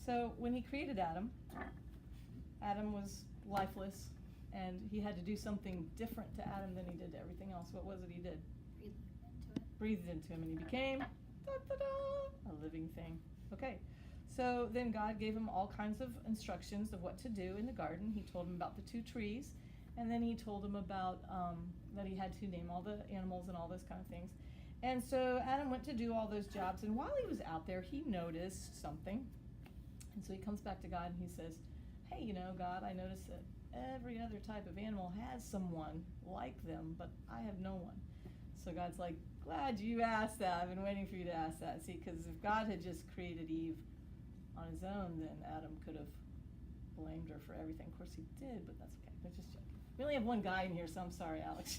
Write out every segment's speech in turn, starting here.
So when he created Adam, Adam was lifeless, and he had to do something different to Adam than he did to everything else. What was it he did? Breathed into him, and he became a living thing. Okay, so then God gave him all kinds of instructions of what to do in the garden. He told him about the 2 trees, and then he told him about that he had to name all the animals and all those kind of things. And so Adam went to do all those jobs, and while he was out there, he noticed something. And so he comes back to God and he says, hey, you know, God, I noticed that every other type of animal has someone like them, but I have no one. So God's like, glad you asked that. I've been waiting for you to ask that. See, because if God had just created Eve on his own, then Adam could have blamed her for everything. Of course he did, but that's okay. That's just joking. We only have one guy in here, so I'm sorry, Alex.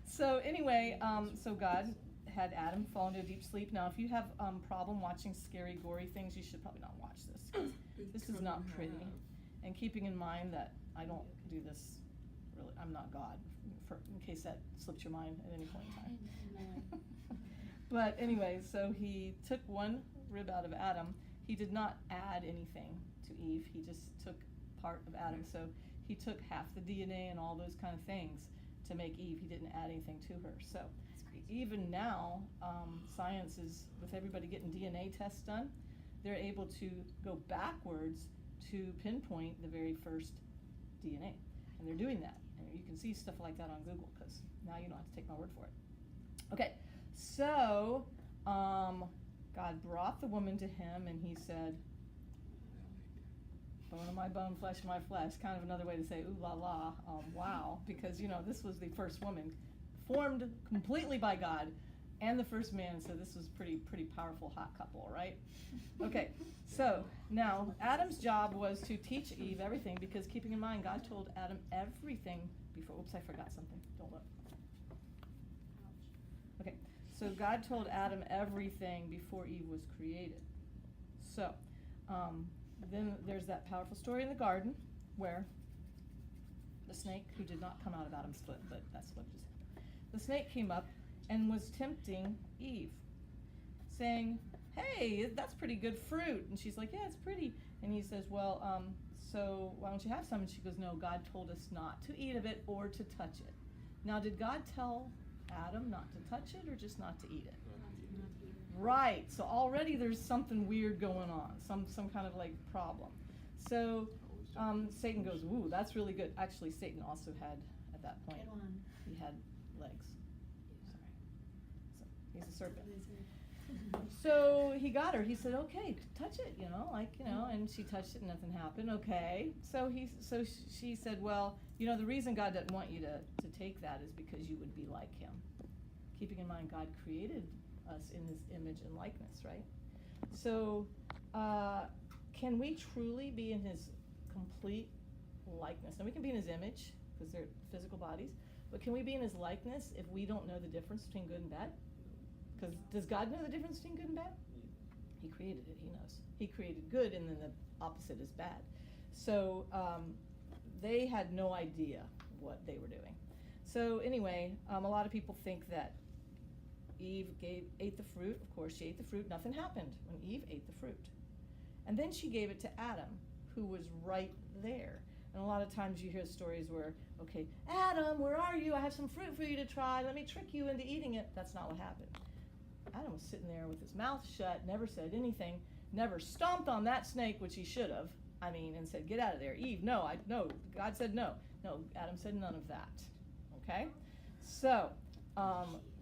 So anyway, so God had Adam fall into a deep sleep. Now, if you have problem watching scary, gory things, you should probably not watch this, because this is not pretty. And keeping in mind that I don't do this, really, I'm not God, in case that slipped your mind at any point in time. But anyway, so he took one rib out of Adam. He did not add anything to Eve. He just took part of Adam. So he took half the DNA and all those kind of things to make Eve. He didn't add anything to her. So even now, science is, with everybody getting DNA tests done, they're able to go backwards to pinpoint the very first DNA. And they're doing that. And you can see stuff like that on Google, because now you don't have to take my word for it. Okay, so God brought the woman to him, and he said, bone of my bone, flesh of my flesh. Kind of another way to say, ooh la la, wow. Because, you know, this was the first woman formed completely by God, and the first man, so this was pretty powerful hot couple, right? Okay, so now Adam's job was to teach Eve everything, because keeping in mind, God told Adam everything before, oops, I forgot something, don't look. Okay, so God told Adam everything before Eve was created. So, then there's that powerful story in the garden where the snake, who did not come out of Adam's foot, but that's what just happened. The snake came up and was tempting Eve, saying, hey, that's pretty good fruit. And she's like, yeah, it's pretty. And he says, well, so why don't you have some? And she goes, no, God told us not to eat of it or to touch it. Now, did God tell Adam not to touch it or just not to eat it? Right, so already there's something weird going on, some kind of like problem. So Satan goes, ooh, that's really good. Actually, Satan also had, at that point, he had legs. Sorry. So he's a serpent. So he got her. He said, okay, touch it, and she touched it and nothing happened. Okay. So she said, well, the reason God doesn't want you to take that is because you would be like him. Keeping in mind, God created us in his image and likeness, right? So can we truly be in his complete likeness? Now, we can be in his image because they're physical bodies, but can we be in his likeness if we don't know the difference between good and bad? Because does God know the difference between good and bad? He created it. He knows. He created good, and then the opposite is bad. So they had no idea what they were doing. So anyway, a lot of people think that Eve ate the fruit. Of course, she ate the fruit. Nothing happened when Eve ate the fruit. And then she gave it to Adam, who was right there. And a lot of times you hear stories where, okay, Adam, where are you? I have some fruit for you to try. Let me trick you into eating it. That's not what happened. Adam was sitting there with his mouth shut, never said anything, never stomped on that snake, which he should have, and said, get out of there. Eve, no. God said no. No, Adam said none of that. Okay? So,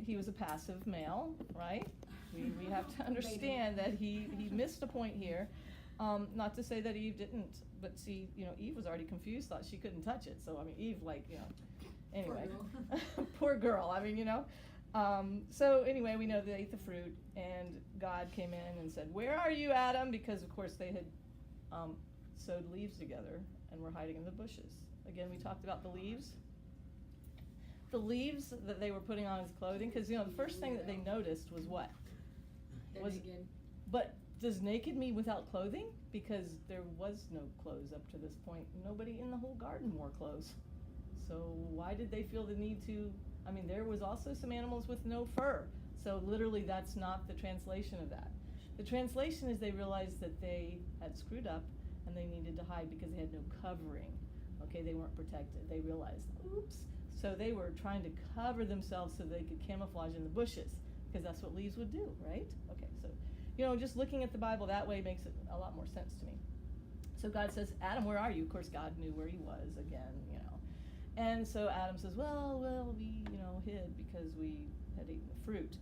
he was a passive male, right? We have to understand that he missed a point here. Not to say that Eve didn't, but see, Eve was already confused, thought she couldn't touch it. So, Eve, anyway. Poor girl. So anyway, we know they ate the fruit, and God came in and said, where are you, Adam? Because, of course, they had sewed leaves together and were hiding in the bushes. Again, we talked about the leaves. The leaves that they were putting on his clothing, because, the first thing that they noticed was what? But does naked mean without clothing? Because there was no clothes up to this point. Nobody in the whole garden wore clothes. So why did they feel the need to? There was also some animals with no fur. So literally that's not the translation of that. The translation is they realized that they had screwed up and they needed to hide because they had no covering. Okay, they weren't protected. They realized, oops. So they were trying to cover themselves so they could camouflage in the bushes, because that's what leaves would do, right? Okay, so, just looking at the Bible that way makes it a lot more sense to me. So God says, Adam, where are you? Of course, God knew where he was again, And so Adam says, well, we, hid because we had eaten the fruit.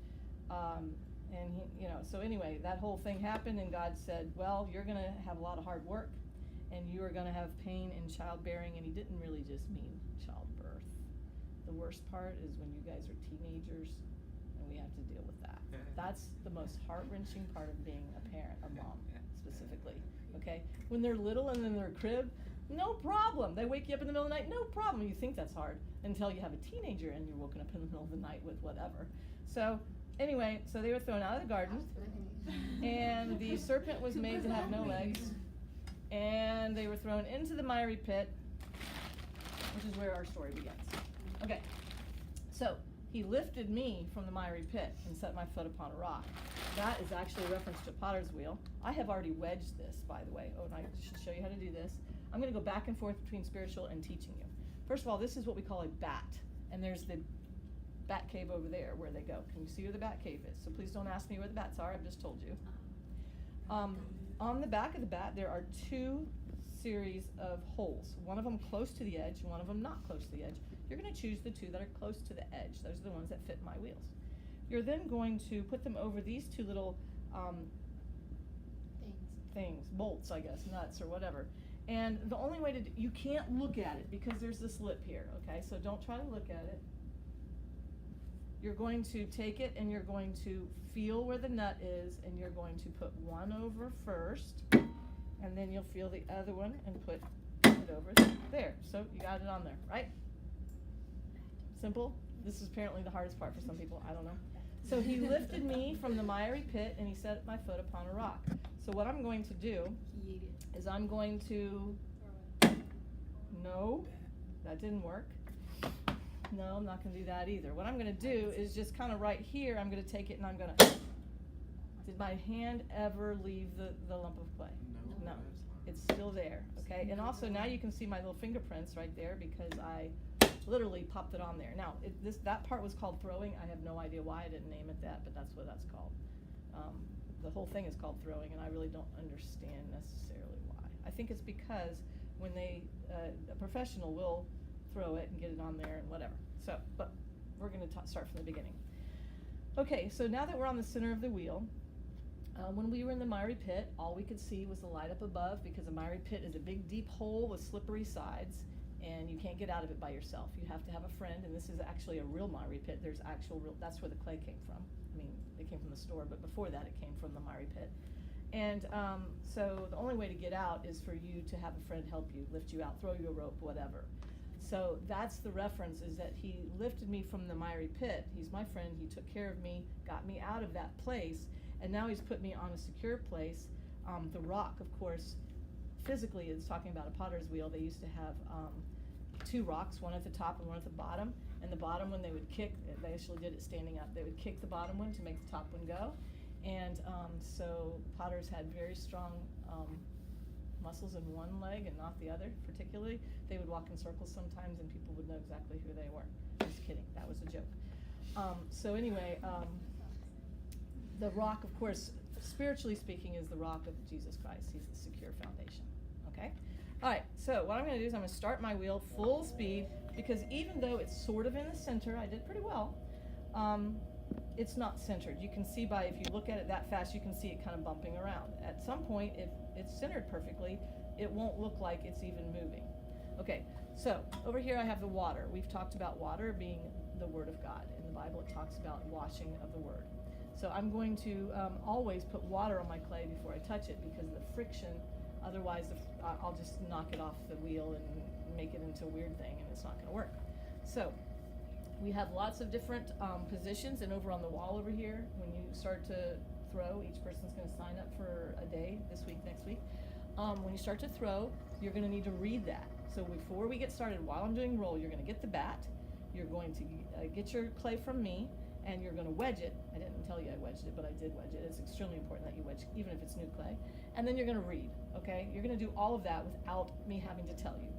And he, so anyway, that whole thing happened, and God said, well, you're going to have a lot of hard work, and you are going to have pain in childbearing, and he didn't really just mean childbirth. The worst part is when you guys are teenagers, and we have to deal with that. That's the most heart-wrenching part of being a parent, a mom, specifically, okay? When they're little and in their crib, no problem. They wake you up in the middle of the night, no problem. You think that's hard until you have a teenager and you're woken up in the middle of the night with whatever. So anyway, so they were thrown out of the garden, and the serpent was made to have no legs, and they were thrown into the miry pit, which is where our story begins. Okay, so he lifted me from the miry pit and set my foot upon a rock. That is actually a reference to a potter's wheel. I have already wedged this, by the way. Oh, and I should show you how to do this. I'm going to go back and forth between spiritual and teaching you. First of all, this is what we call a bat, and there's the bat cave over there where they go. Can you see where the bat cave is? So please don't ask me where the bats are. I've just told you. On the back of the bat, there are two series of holes. One of them close to the edge, one of them not close to the edge. You're going to choose the two that are close to the edge. Those are the ones that fit my wheels. You're then going to put them over these two little things, bolts, I guess, nuts or whatever. And the only way to you can't look at it because there's this lip here, okay? So don't try to look at it. You're going to take it and you're going to feel where the nut is, and you're going to put one over first, and then you'll feel the other one and put it over there. So you got it on there, right? Simple? This is apparently the hardest part for some people. I don't know. So he lifted me from the miry pit, and he set my foot upon a rock. So what I'm going to do is I'm going to, no, that didn't work. No, I'm not going to do that either. What I'm going to do is just kind of right here, I'm going to take it and I'm going to, did my hand ever leave the lump of clay? No. It's still there, okay? And also now you can see my little fingerprints right there because I literally popped it on there. Now, that part was called throwing. I have no idea why I didn't name it that, but that's what that's called. The whole thing is called throwing, and I really don't understand necessarily why. I think it's because when a professional will throw it and get it on there and whatever. So, but we're going to start from the beginning. Okay, so now that we're on the center of the wheel, when we were in the miry pit, all we could see was the light up above, because a miry pit is a big deep hole with slippery sides, and you can't get out of it by yourself. You have to have a friend, and this is actually a real miry pit. There's that's where the clay came from. I mean, it came from the store, but before that it came from the miry pit. And so the only way to get out is for you to have a friend help you, lift you out, throw you a rope, whatever. So that's the reference, is that he lifted me from the miry pit. He's my friend. He took care of me, got me out of that place, and now he's put me on a secure place. The rock, of course, physically is talking about a potter's wheel. They used to have two rocks, one at the top and one at the bottom. And the bottom one they would kick, they actually did it standing up, they would kick the bottom one to make the top one go. And so potters had very strong muscles in one leg and not the other particularly. They would walk in circles sometimes and people would know exactly who they were. Just kidding, that was a joke. So anyway, the rock, of course, spiritually speaking, is the rock of Jesus Christ. He's the secure foundation, okay? All right, so what I'm going to do is I'm going to start my wheel full speed, because even though it's sort of in the center, I did pretty well, it's not centered. You can see if you look at it that fast, you can see it kind of bumping around. At some point, if it's centered perfectly, it won't look like it's even moving. Okay, so over here I have the water. We've talked about water being the Word of God. In the Bible, it talks about washing of the Word. So I'm going to always put water on my clay before I touch it, because the friction, otherwise I'll just knock it off the wheel and make it into a weird thing, and it's not going to work. So we have lots of different positions, and over on the wall over here, when you start to throw, each person's going to sign up for a day, this week, next week. When you start to throw, you're going to need to read that. So before we get started, while I'm doing roll, you're going to get the bat, you're going to get your clay from me, and you're going to wedge it. I didn't tell you I wedged it, but I did wedge it. It's extremely important that you wedge, even if it's new clay. And then you're going to read, okay? You're going to do all of that without me having to tell you,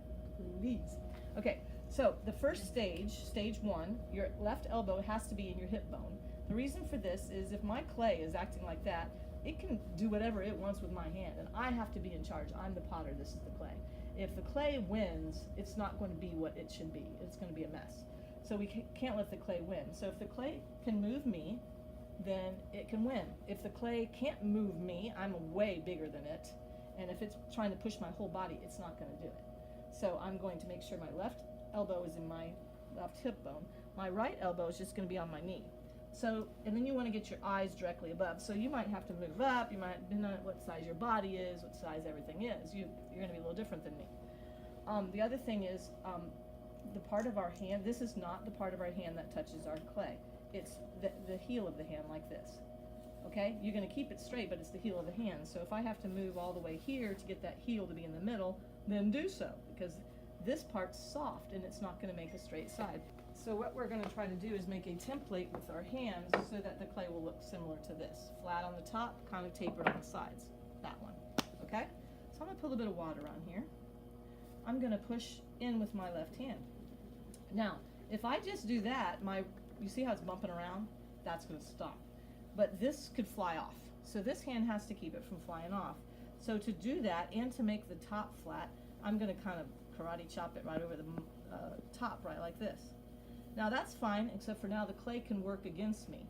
please. Okay, so the first stage, stage 1, your left elbow has to be in your hip bone. The reason for this is if my clay is acting like that, it can do whatever it wants with my hand, and I have to be in charge. I'm the potter, this is the clay. If the clay wins, it's not going to be what it should be. It's going to be a mess. So we can't let the clay win. So if the clay can move me, then it can win. If the clay can't move me, I'm way bigger than it, and if it's trying to push my whole body, it's not going to do it. So I'm going to make sure my left elbow is in my left hip bone. My right elbow is just going to be on my knee. So, and then you want to get your eyes directly above. So you might have to move up. You might know what size your body is, what size everything is. You're going to be a little different than me. The other thing is the part of our hand. This is not the part of our hand that touches our clay. It's the heel of the hand, like this. Okay? You're going to keep it straight, but it's the heel of the hand. So if I have to move all the way here to get that heel to be in the middle, then do so, because this part's soft and it's not going to make a straight side. So what we're going to try to do is make a template with our hands so that the clay will look similar to this. Flat on the top, kind of tapered on the sides. That one. Okay? So I'm going to put a little bit of water on here. I'm going to push in with my left hand. Now, if I just do that, you see how it's bumping around? That's going to stop. But this could fly off. So this hand has to keep it from flying off. So to do that and to make the top flat, I'm going to kind of karate chop it right over the top, right like this. Now that's fine, except for now the clay can work against me.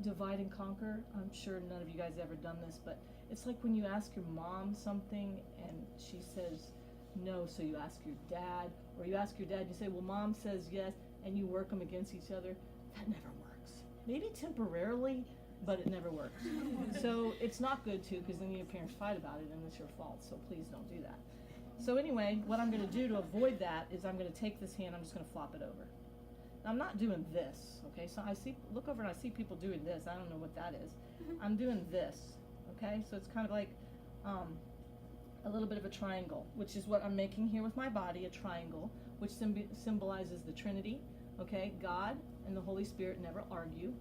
Divide and conquer, I'm sure none of you guys ever done this, but it's like when you ask your mom something and she says no, so you ask your dad, or you ask your dad and you say, well, mom says yes, and you work them against each other. That never works. Maybe temporarily, but it never works. So it's not good too, because then your parents fight about it and it's your fault, so please don't do that. So anyway, what I'm going to do to avoid that is I'm going to take this hand, I'm just going to flop it over. Now I'm not doing this, okay? So look over and I see people doing this. I don't know what that is. I'm doing this, okay? So it's kind of like a little bit of a triangle, which is what I'm making here with my body, a triangle, which symbolizes the Trinity, okay? God and the Holy Spirit never argue.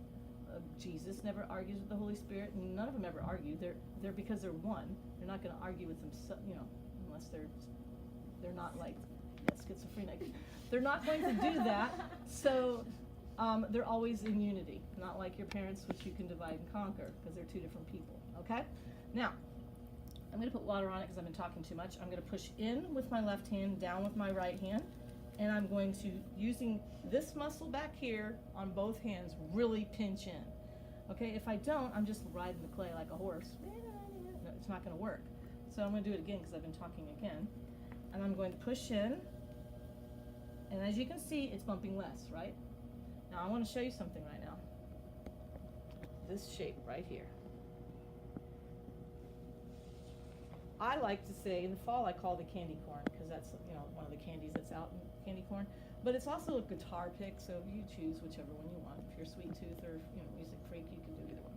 Jesus never argues with the Holy Spirit. None of them ever argue. They're because they're one. They're not going to argue with themselves, unless they're not like schizophrenic. They're not going to do that. So they're always in unity, not like your parents, which you can divide and conquer, because they're two different people. Okay? Now, I'm going to put water on it because I've been talking too much. I'm going to push in with my left hand, down with my right hand, and I'm going to, using this muscle back here on both hands, really pinch in. Okay? If I don't, I'm just riding the clay like a horse. No, it's not going to work. So I'm going to do it again because I've been talking again. And I'm going to push in. And as you can see, it's bumping less, right? Now I want to show you something right now. This shape right here. I like to say, in the fall I call it a candy corn because that's one of the candies that's out in candy corn. But it's also a guitar pick, so you choose whichever one you want. If you're Sweet Tooth or Music Freak, you can do either one.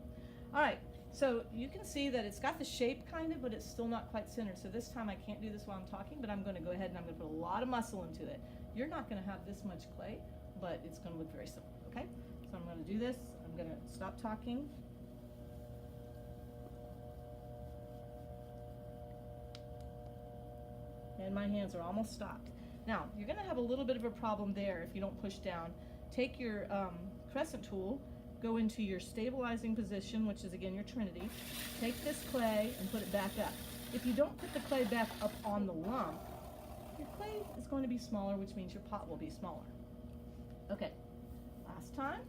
All right. So you can see that it's got the shape kind of, but it's still not quite centered. So this time I can't do this while I'm talking, but I'm going to go ahead and I'm going to put a lot of muscle into it. You're not going to have this much clay, but it's going to look very similar, okay? So I'm going to do this. I'm going to stop talking. And my hands are almost stopped. Now, you're going to have a little bit of a problem there if you don't push down. Take your crescent tool, go into your stabilizing position, which is again your Trinity. Take this clay and put it back up. If you don't put the clay back up on the lump, your clay is going to be smaller, which means your pot will be smaller. Okay, last time.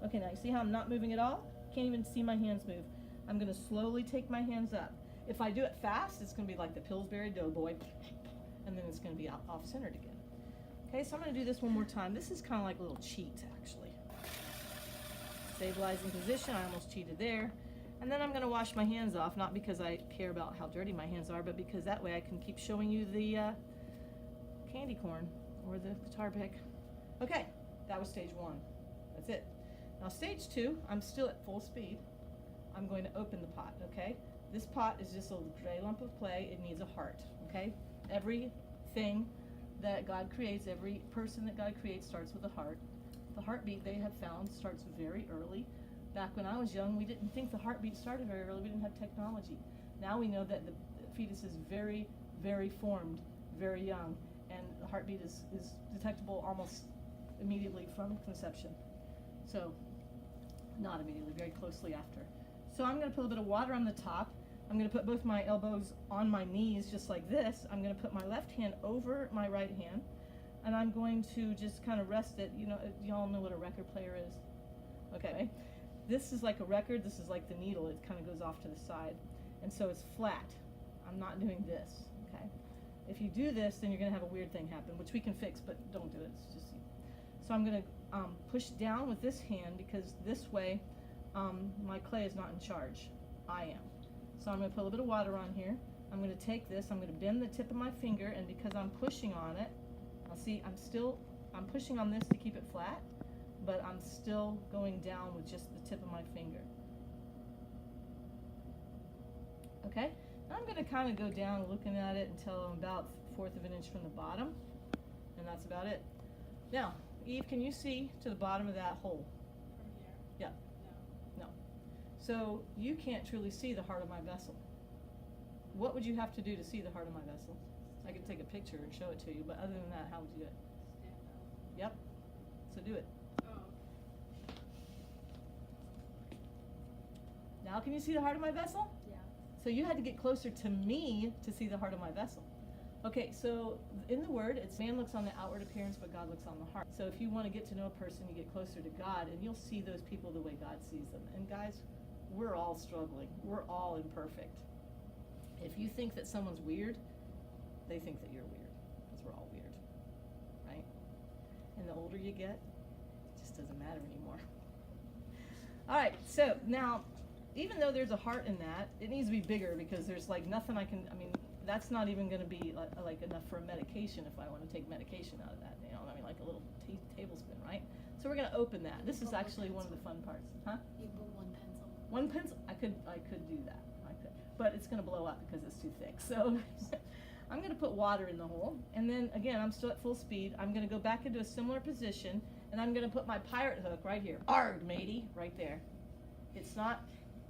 Okay, now you see how I'm not moving at all? Can't even see my hands move. I'm going to slowly take my hands up. If I do it fast, it's going to be like the Pillsbury Doughboy, and then it's going to be off-centered again. Okay, so I'm going to do this one more time. This is kind of like a little cheat, actually. Stabilizing position, I almost cheated there. And then I'm going to wash my hands off, not because I care about how dirty my hands are, but because that way I can keep showing you the candy corn or the guitar pick. Okay, that was stage 1. That's it. Now stage 2, I'm still at full speed. I'm going to open the pot, okay? This pot is just a gray lump of clay. It needs a heart, okay? Everything that God creates, every person that God creates starts with a heart. The heartbeat, they have found, starts very early. Back when I was young, we didn't think the heartbeat started very early. We didn't have technology. Now we know that the fetus is very, very formed, very young, and the heartbeat is detectable almost immediately from conception. So, not immediately, very closely after. So I'm going to put a little bit of water on the top. I'm going to put both my elbows on my knees just like this. I'm going to put my left hand over my right hand, and I'm going to just kind of rest it. You know, y'all know what a record player is? Okay. This is like a record. This is like the needle. It kind of goes off to the side. And so it's flat. I'm not doing this, okay? If you do this, then you're going to have a weird thing happen, which we can fix, but don't do it. It's just, so I'm going to push down with this hand, because this way my clay is not in charge. I am. So I'm going to put a little bit of water on here. I'm going to take this, I'm going to bend the tip of my finger, and because I'm pushing on it, I'll see I'm pushing on this to keep it flat, but I'm still going down with just the tip of my finger. Okay? Now I'm going to kind of go down looking at it until I'm about 1/4 of an inch from the bottom, and that's about it. Now, Eve, can you see to the bottom of that hole? From here? Yeah. No. So you can't truly see the heart of my vessel. What would you have to do to see the heart of my vessel? I could take a picture and show it to you, but other than that, how would you do it? Stand up. Yep. So do it. Oh. Now can you see the heart of my vessel? Yeah. So you had to get closer to me to see the heart of my vessel. Okay, so in the Word, it's man looks on the outward appearance, but God looks on the heart. So if you want to get to know a person, you get closer to God, and you'll see those people the way God sees them. And guys, we're all struggling. We're all imperfect. If you think that someone's weird, they think that you're weird, because we're all weird, right? And the older you get, it just doesn't matter anymore. All right, so now, even though there's a heart in that, it needs to be bigger, because there's like nothing I mean, that's not even going to be like enough for a medication if I want to take medication out of that, you know what I mean, like a little tablespoon, right? So we're going to open that. This is actually one of the fun parts, huh? You put one pencil. One pencil? I could do that. I could, but it's going to blow up because it's too thick. So I'm going to put water in the hole, and then again, I'm still at full speed. I'm going to go back into a similar position, and I'm going to put my pirate hook right here. Arg, matey, right there. It's not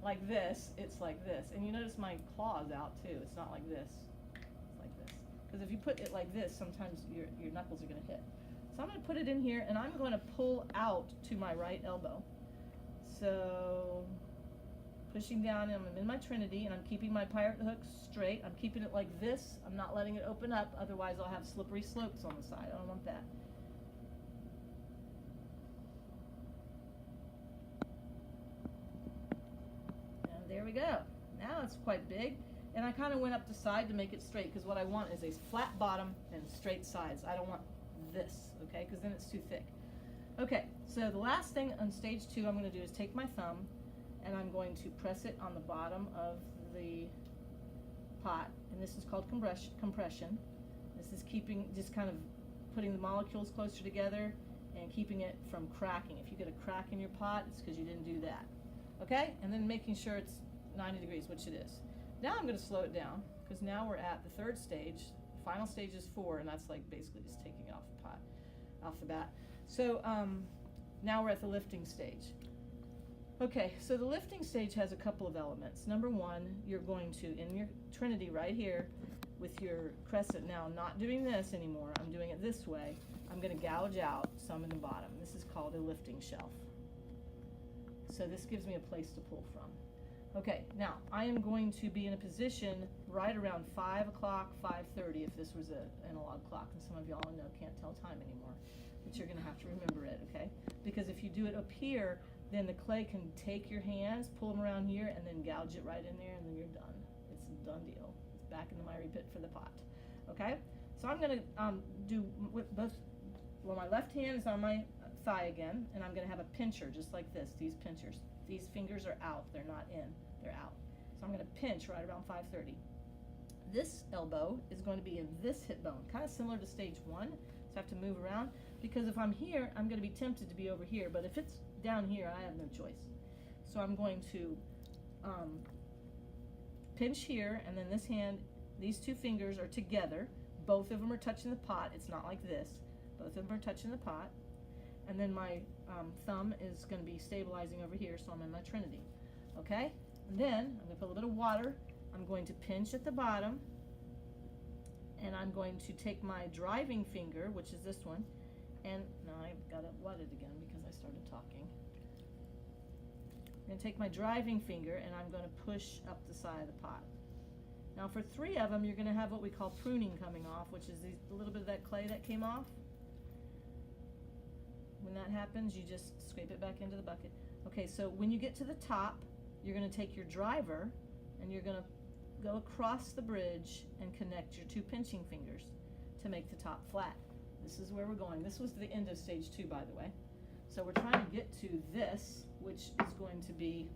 like this, it's like this. And you notice my claw's out too. It's not like this. It's like this. Because if you put it like this, sometimes your knuckles are going to hit. So I'm going to put it in here, and I'm going to pull out to my right elbow. So pushing down, I'm in my Trinity, and I'm keeping my pirate hook straight. I'm keeping it like this. I'm not letting it open up, otherwise I'll have slippery slopes on the side. I don't want that. And there we go. Now it's quite big, and I kind of went up the side to make it straight, because what I want is a flat bottom and straight sides. I don't want this, okay, because then it's too thick. Okay, so the last thing on stage 2 I'm going to do is take my thumb, and I'm going to press it on the bottom of the pot, and this is called compression. This is just kind of putting the molecules closer together and keeping it from cracking. If you get a crack in your pot, it's because you didn't do that. Okay, and then making sure it's 90 degrees, which it is. Now I'm going to slow it down, because now we're at the 3rd stage. The final stage is 4, and that's like basically just taking it off the pot, off the bat. So now we're at the lifting stage. Okay, so the lifting stage has a couple of elements. Number 1, you're going to, in your Trinity right here, with your crescent, now I'm not doing this anymore, I'm doing it this way. I'm going to gouge out some in the bottom. This is called a lifting shelf. So this gives me a place to pull from. Okay, now I am going to be in a position right around 5 o'clock, 5:30 if this was an analog clock, and some of y'all know can't tell time anymore, but you're going to have to remember it, okay? Because if you do it up here, then the clay can take your hands, pull them around here, and then gouge it right in there, and then you're done. It's a done deal. It's back in the miry pit for the pot, okay? So I'm going to do with both, well, my left hand is on my thigh again, and I'm going to have a pincher just like this, these pinchers. These fingers are out, they're not in, they're out. So I'm going to pinch right around 5:30. This elbow is going to be in this hip bone, kind of similar to stage 1, so I have to move around, because if I'm here, I'm going to be tempted to be over here, but if it's down here, I have no choice. So I'm going to pinch here, and then this hand, these 2 fingers are together, both of them are touching the pot. It's not like this. Both of them are touching the pot. And then my thumb is going to be stabilizing over here, so I'm in my Trinity. Okay? And then I'm going to put a little bit of water. I'm going to pinch at the bottom. And I'm going to take my driving finger, which is this one, and now I've got it wetted again because I started talking. I'm going to take my driving finger and I'm going to push up the side of the pot. Now for 3 of them, you're going to have what we call pruning coming off, which is a little bit of that clay that came off. When that happens, you just scrape it back into the bucket. Okay, so when you get to the top, you're going to take your driver and you're going to go across the bridge and connect your 2 pinching fingers to make the top flat. This is where we're going. This was the end of stage 2, by the way. So we're trying to get to this, which is going to be,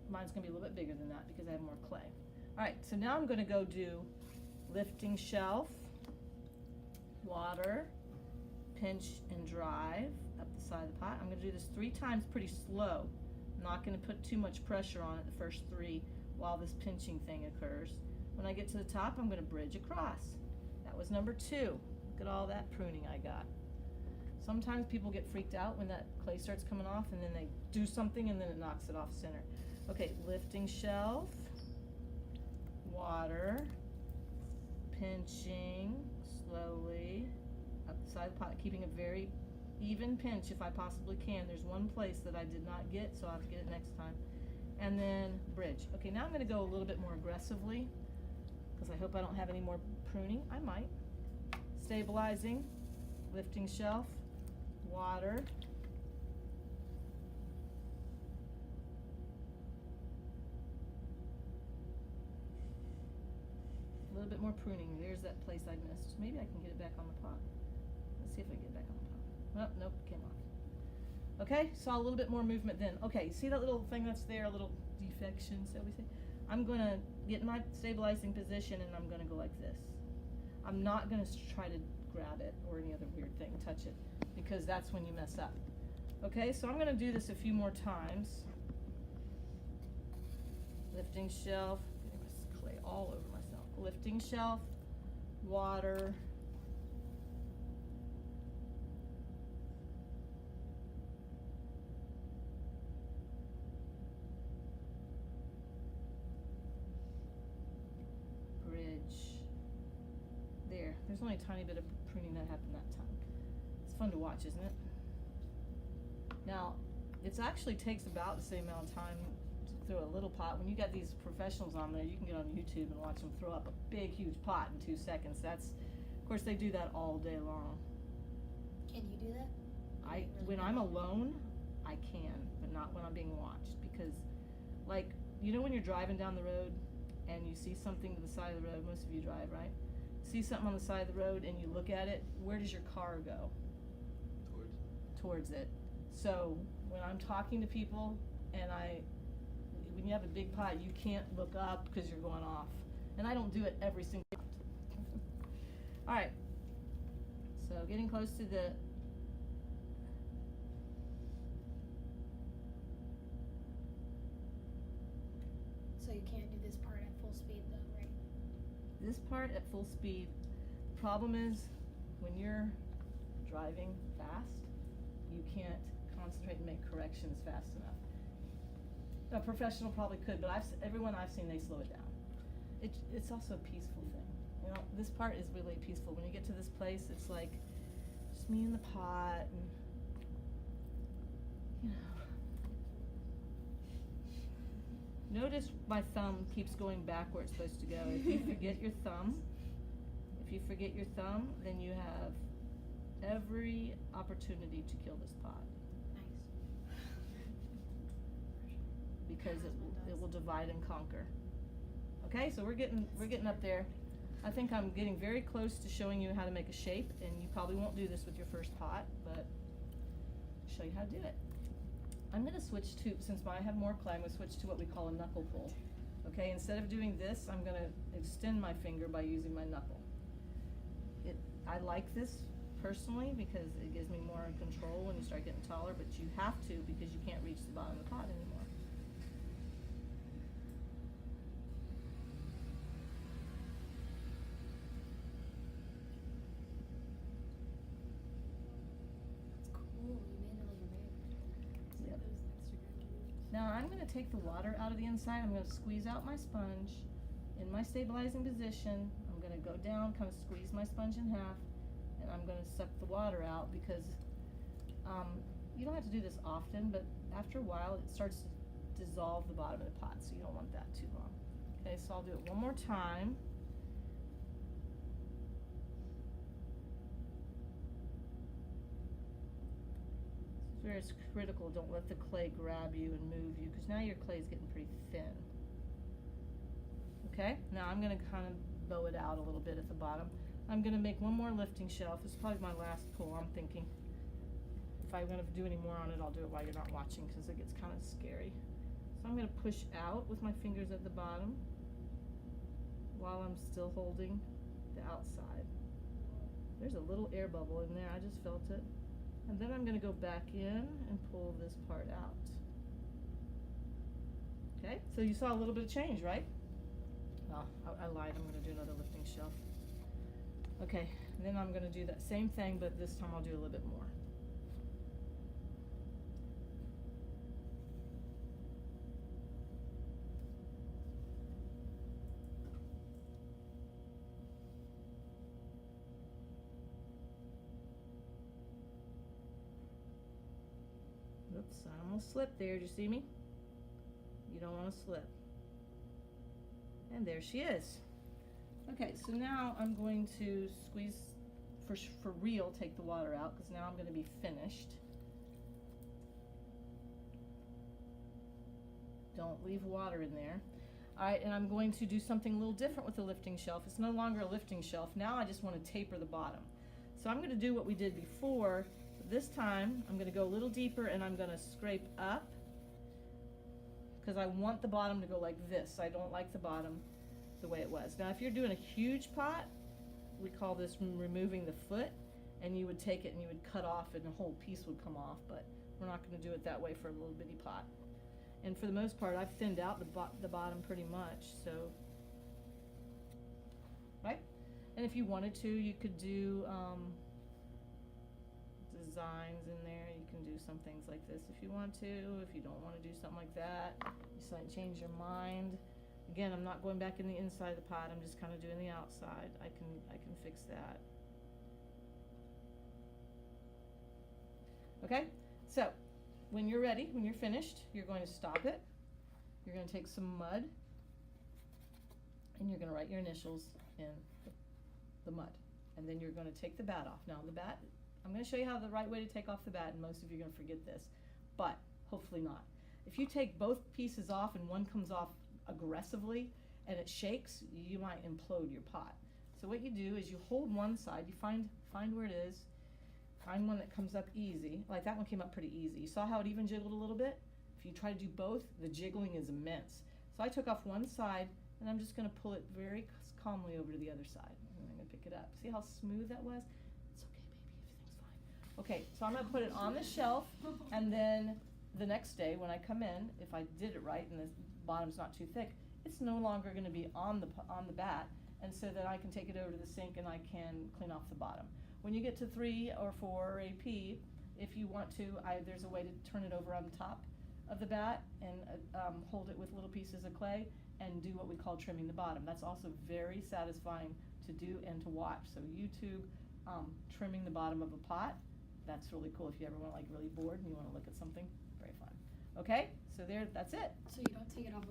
mine's going to be a little bit bigger than that because I have more clay. All right, so now I'm going to go do lifting shelf, water, pinch and drive up the side of the pot. I'm going to do this 3 times pretty slow. I'm not going to put too much pressure on it the first 3 while this pinching thing occurs. When I get to the top, I'm going to bridge across. That was number 2. Look at all that pruning I got. Sometimes people get freaked out when that clay starts coming off and then they do something and then it knocks it off center. Okay, lifting shelf, water, pinching slowly up the side of the pot, keeping a very even pinch if I possibly can. There's one place that I did not get, so I'll have to get it next time. And then bridge. Okay, now I'm going to go a little bit more aggressively because I hope I don't have any more pruning. I might. Stabilizing, lifting shelf, water, a little bit more pruning. There's that place I missed. Maybe I can get it back on the pot. Let's see if I can get it back on the pot. Well, nope, came off. Okay, saw a little bit more movement then. Okay, see that little thing that's there, a little defection, shall we say? I'm going to get in my stabilizing position and I'm going to go like this. I'm not going to try to grab it or any other weird thing, touch it, because that's when you mess up. Okay, so I'm going to do this a few more times. Lifting shelf, getting this clay all over myself. Lifting shelf, water, there's only a tiny bit of pruning that happened that time. It's fun to watch, isn't it? Now, it actually takes about the same amount of time to throw a little pot. When you got these professionals on there, you can get on YouTube and watch them throw up a big, huge pot in 2 seconds. That's, of course, they do that all day long. Can you do that? When I'm alone, I can, but not when I'm being watched, because, like, you know when you're driving down the road and you see something to the side of the road, most of you drive, right? See something on the side of the road and you look at it, where does your car go? Towards it. So when I'm talking to people and when you have a big pot, you can't look up because you're going off. And I don't do it every single time. All right, so getting close to the So you can't do this part at full speed though, right? this part at full speed. The problem is when you're driving fast, you can't concentrate and make corrections fast enough. A professional probably could, but everyone I've seen, they slow it down. It's also a peaceful thing. You know, this part is really peaceful. When you get to this place, it's like just me and the pot, and you know. Notice my thumb keeps going back where it's supposed to go. If you forget your thumb, then you have every opportunity to kill this pot. Nice. Because it will divide and conquer. Okay, so we're getting up there. I think I'm getting very close to showing you how to make a shape, and you probably won't do this with your first pot, but I'll show you how to do it. I'm going to switch to, since I have more clay, I'm going to switch to what we call a knuckle pull. Okay, instead of doing this, I'm going to extend my finger by using my knuckle. I like this personally because it gives me more control when you start getting taller, but you have to because you can't reach the bottom of the pot anymore. I'm gonna take the water out of the inside, I'm gonna squeeze out my sponge in my stabilizing position. I'm gonna go down, kind of squeeze my sponge in half, and I'm gonna suck the water out because you don't have to do this often, but after a while it starts to dissolve the bottom of the pot, so you don't want that too long. Okay, so I'll do it one more time. It's very critical, don't let the clay grab you and move you, because now your clay is getting pretty thin. Okay, now I'm gonna kind of bow it out a little bit at the bottom. I'm gonna make one more lifting shelf. This is probably my last pull, I'm thinking. If I'm gonna do any more on it, I'll do it while you're not watching, because it gets kind of scary. So I'm gonna push out with my fingers at the bottom while I'm still holding the outside. There's a little air bubble in there, I just felt it. And then I'm gonna go back in and pull this part out. Okay, so you saw a little bit of change, right? Oh, I lied, I'm gonna do another lifting shelf. Okay, and then I'm gonna do that same thing, but this time I'll do a little bit more. Oops, I almost slipped there, did you see me? You don't wanna slip. And there she is. Okay, so now I'm going to squeeze, for real, take the water out, because now I'm going to be finished. Don't leave water in there. Alright, and I'm going to do something a little different with the lifting shelf. It's no longer a lifting shelf. Now I just want to taper the bottom. So I'm going to do what we did before, but this time I'm going to go a little deeper and I'm going to scrape up, because I want the bottom to go like this. I don't like the bottom the way it was. Now if you're doing a huge pot, we call this removing the foot, and you would take it and you would cut off and the whole piece would come off, but we're not going to do it that way for a little bitty pot. And for the most part, I've thinned out the bottom pretty much, so, right? And if you wanted to, you could do designs in there. You can do some things like this if you want to. If you don't want to do something like that, you change your mind. Again, I'm not going back in the inside of the pot, I'm just kind of doing the outside. I can fix that. Okay, so when you're ready, when you're finished, you're going to stop it. You're going to take some mud and you're going to write your initials in the mud. And then you're going to take the bat off. Now the bat, I'm going to show you how the right way to take off the bat, and most of you are going to forget this, but hopefully not. If you take both pieces off and one comes off aggressively and it shakes, you might implode your pot. So what you do is you hold one side, you find where it is, find one that comes up easy. Like that one came up pretty easy. You saw how it even jiggled a little bit? If you try to do both, the jiggling is immense. So I took off one side and I'm just going to pull it very calmly over to the other side. And I'm going to pick it up. See how smooth that was? It's okay, baby, everything's fine. Okay, so I'm going to put it on the shelf, and then the next day when I come in, if I did it right and the bottom's not too thick, it's no longer going to be on the bat, and so that I can take it over to the sink and I can clean off the bottom. When you get to 3 or 4 AP, if you want to, there's a way to turn it over on top of the bat and hold it with little pieces of clay and do what we call trimming the bottom. That's also very satisfying to do and to watch. So YouTube, trimming the bottom of a pot, that's really cool if you ever want, like, really bored and you want to look at something. Very fun. Okay, so that's it. So you don't take it off